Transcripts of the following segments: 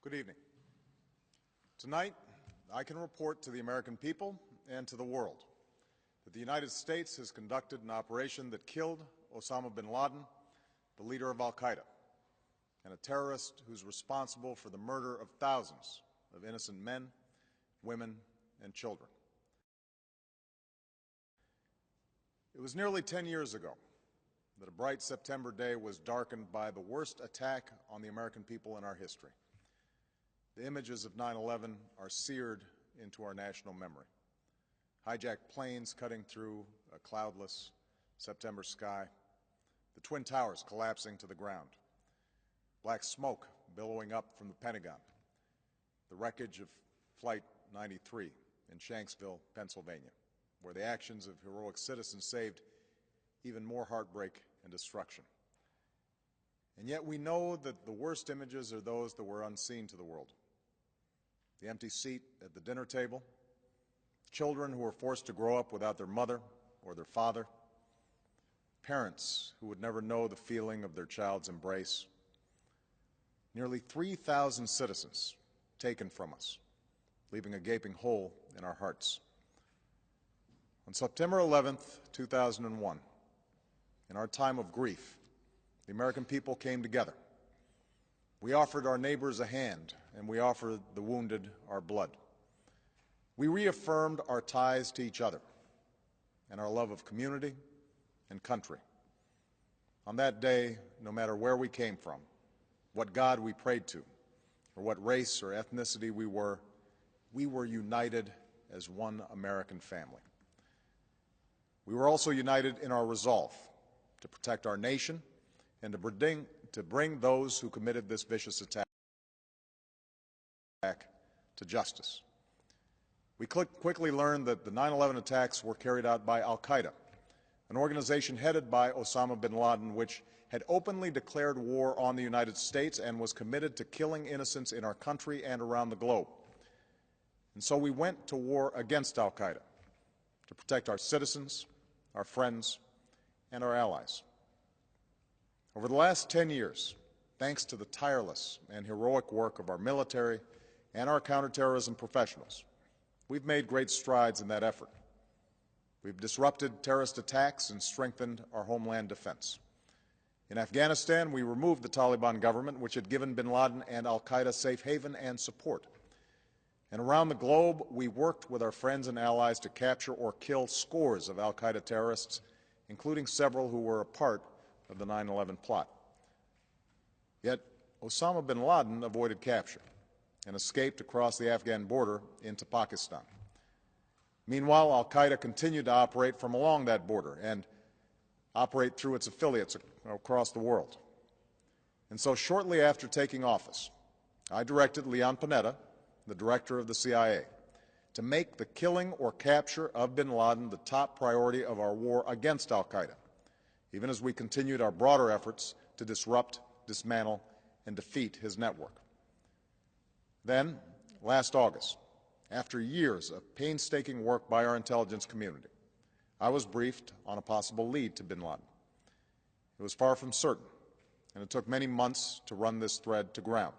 Good evening. Tonight, I can report to the American people and to the world that the United States has conducted an operation that killed Osama bin Laden, the leader of al-Qaeda, and a terrorist who's responsible for the murder of thousands of innocent men, women, and children. It was nearly 10 years ago that a bright September day was darkened by the worst attack on the American people in our history. The images of 9/11 are seared into our national memory. Hijacked planes cutting through a cloudless September sky, the Twin Towers collapsing to the ground, black smoke billowing up from the Pentagon, the wreckage of Flight 93 in Shanksville, Pennsylvania, where the actions of heroic citizens saved even more heartbreak and destruction. And yet we know that the worst images are those that were unseen to the world. The empty seat at the dinner table, children who were forced to grow up without their mother or their father, parents who would never know the feeling of their child's embrace, nearly 3,000 citizens taken from us, leaving a gaping hole in our hearts. On September 11th, 2001, in our time of grief, the American people came together. We offered our neighbors a hand, and we offered the wounded our blood. We reaffirmed our ties to each other and our love of community and country. On that day, no matter where we came from, what God we prayed to, or what race or ethnicity we were united as one American family. We were also united in our resolve to protect our nation and to bring those who committed this vicious attack to justice. We quickly learned that the 9/11 attacks were carried out by al-Qaeda, an organization headed by Osama bin Laden, which had openly declared war on the United States and was committed to killing innocents in our country and around the globe. And so we went to war against al-Qaeda to protect our citizens, our friends, and our allies. Over the last 10 years, thanks to the tireless and heroic work of our military and our counterterrorism professionals, we've made great strides in that effort. We've disrupted terrorist attacks and strengthened our homeland defense. In Afghanistan, we removed the Taliban government, which had given bin Laden and al-Qaeda safe haven and support. And around the globe, we worked with our friends and allies to capture or kill scores of al-Qaeda terrorists, including several who were a part of the 9/11 plot. Yet Osama bin Laden avoided capture and escaped across the Afghan border into Pakistan. Meanwhile, al-Qaeda continued to operate from along that border and operate through its affiliates across the world. And so shortly after taking office, I directed Leon Panetta, the director of the CIA, to make the killing or capture of bin Laden the top priority of our war against al-Qaeda, even as we continued our broader efforts to disrupt, dismantle, and defeat his network. Then, last August, after years of painstaking work by our intelligence community, I was briefed on a possible lead to bin Laden. It was far from certain, and it took many months to run this thread to ground.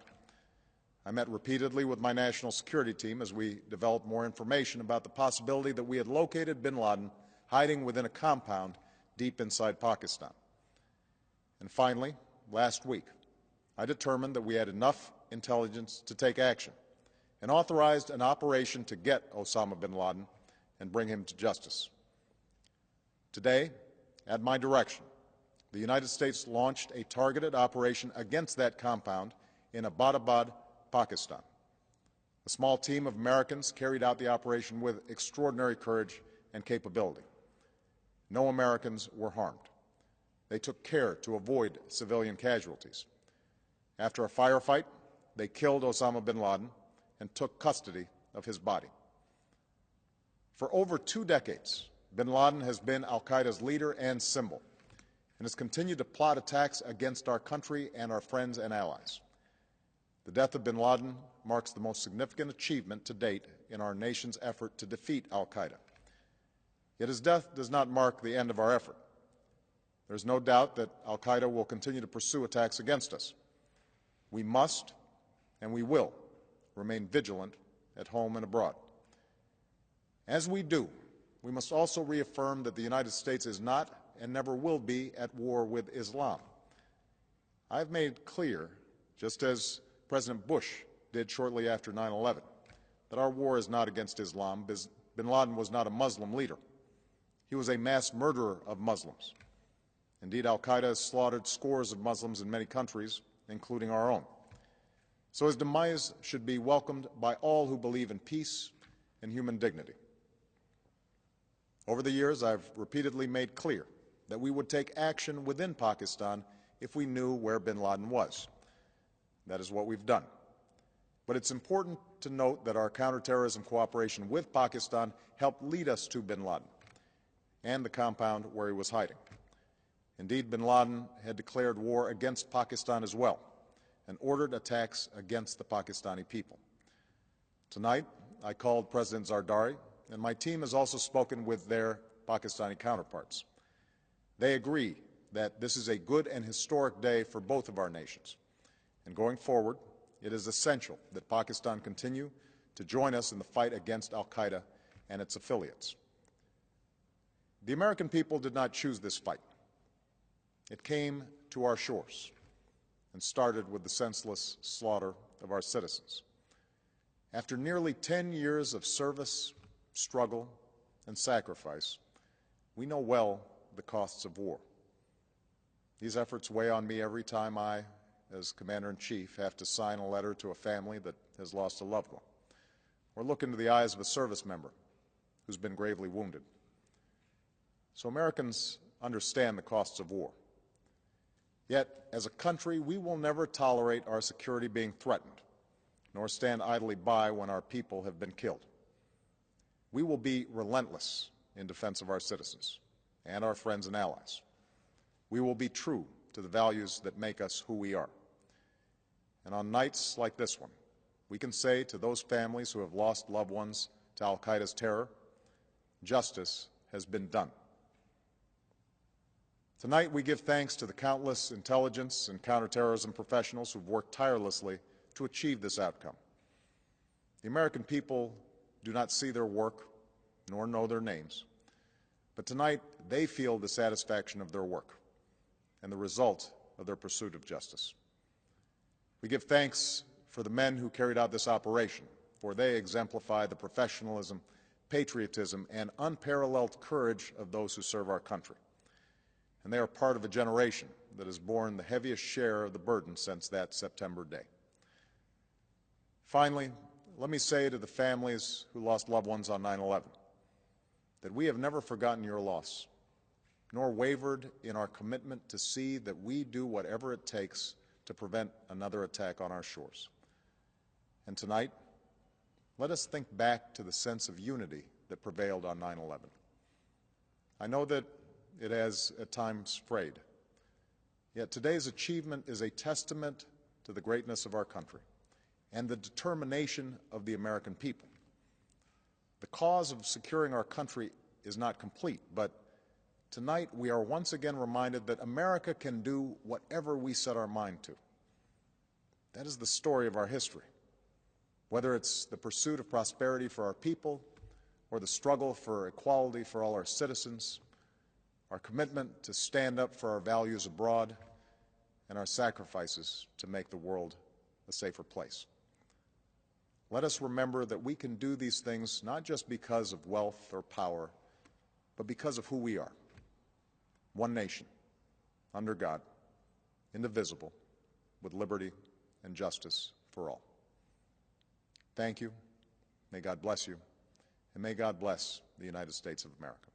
I met repeatedly with my national security team as we developed more information about the possibility that we had located bin Laden hiding within a compound deep inside Pakistan. And finally, last week, I determined that we had enough intelligence to take action and authorized an operation to get Osama bin Laden and bring him to justice. Today, at my direction, the United States launched a targeted operation against that compound in Abbottabad, Pakistan. A small team of Americans carried out the operation with extraordinary courage and capability. No Americans were harmed. They took care to avoid civilian casualties. After a firefight, they killed Osama bin Laden and took custody of his body. For over 2 decades, bin Laden has been al-Qaeda's leader and symbol, and has continued to plot attacks against our country and our friends and allies. The death of bin Laden marks the most significant achievement to date in our nation's effort to defeat al-Qaeda. Yet his death does not mark the end of our effort. There is no doubt that al-Qaeda will continue to pursue attacks against us. We must and we will remain vigilant at home and abroad. As we do, we must also reaffirm that the United States is not and never will be at war with Islam. I've made clear, just as President Bush did shortly after 9/11, that our war is not against Islam. Bin Laden was not a Muslim leader. He was a mass murderer of Muslims. Indeed, al-Qaeda has slaughtered scores of Muslims in many countries, including our own. So his demise should be welcomed by all who believe in peace and human dignity. Over the years, I've repeatedly made clear that we would take action within Pakistan if we knew where bin Laden was. That is what we've done. But it's important to note that our counterterrorism cooperation with Pakistan helped lead us to bin Laden and the compound where he was hiding. Indeed, bin Laden had declared war against Pakistan as well and ordered attacks against the Pakistani people. Tonight, I called President Zardari, and my team has also spoken with their Pakistani counterparts. They agree that this is a good and historic day for both of our nations. And going forward, it is essential that Pakistan continue to join us in the fight against al-Qaeda and its affiliates. The American people did not choose this fight. It came to our shores and started with the senseless slaughter of our citizens. After nearly 10 years of service, struggle, and sacrifice, we know well the costs of war. These efforts weigh on me every time I, as Commander-in-Chief, have to sign a letter to a family that has lost a loved one, or look into the eyes of a service member who's been gravely wounded. So Americans understand the costs of war. Yet, as a country, we will never tolerate our security being threatened, nor stand idly by when our people have been killed. We will be relentless in defense of our citizens and our friends and allies. We will be true to the values that make us who we are. And on nights like this one, we can say to those families who have lost loved ones to al-Qaeda's terror, justice has been done. Tonight, we give thanks to the countless intelligence and counterterrorism professionals who've worked tirelessly to achieve this outcome. The American people do not see their work nor know their names, but tonight they feel the satisfaction of their work and the result of their pursuit of justice. We give thanks for the men who carried out this operation, for they exemplify the professionalism, patriotism, and unparalleled courage of those who serve our country. And they are part of a generation that has borne the heaviest share of the burden since that September day. Finally, let me say to the families who lost loved ones on 9/11 that we have never forgotten your loss, nor wavered in our commitment to see that we do whatever it takes to prevent another attack on our shores. And tonight, let us think back to the sense of unity that prevailed on 9/11. I know that it has at times frayed, yet today's achievement is a testament to the greatness of our country and the determination of the American people. The cause of securing our country is not complete, but tonight we are once again reminded that America can do whatever we set our mind to. That is the story of our history. Whether it's the pursuit of prosperity for our people or the struggle for equality for all our citizens, our commitment to stand up for our values abroad, and our sacrifices to make the world a safer place. Let us remember that we can do these things not just because of wealth or power, but because of who we are. One nation, under God, indivisible, with liberty and justice for all. Thank you. May God bless you, and may God bless the United States of America.